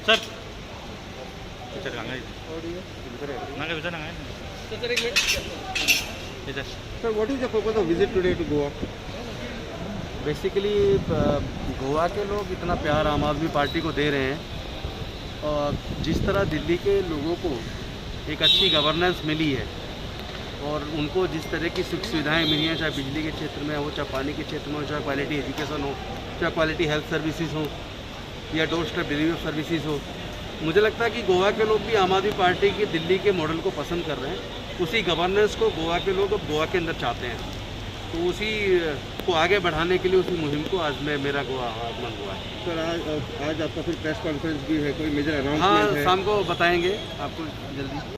Sir विचार Sir, what is the purpose of visit today to Goa? Basically Goa के लोग इतना प्यार आम आदमी पार्टी को दे रहे हैं और जिस तरह दिल्ली के लोगों को एक अच्छी गवर्नेंस मिली है और उनको जिस तरह की सुख सुविधाएं मिली हैं, चाहे बिजली के क्षेत्र में हो, चाहे पानी के क्षेत्र में हो, चाहे क्वालिटी एजुकेशन हो, चाहे क्वालिटी हेल्थ सर्विसेज हो या डोर स्टेप डिलीवरी सर्विसेज हो, मुझे लगता है कि गोवा के लोग भी आम आदमी पार्टी की दिल्ली के मॉडल को पसंद कर रहे हैं। उसी गवर्नेंस को गोवा के लोग अब गोवा के अंदर चाहते हैं, तो उसी को आगे बढ़ाने के लिए उसी मुहिम को आज मेरा गोवा आगमन हुआ है। सर, आज आपका फिर प्रेस कॉन्फ्रेंस भी है, कोई मेजर हाँ, अनाउंसमेंट है? शाम को बताएंगे आपको जल्दी।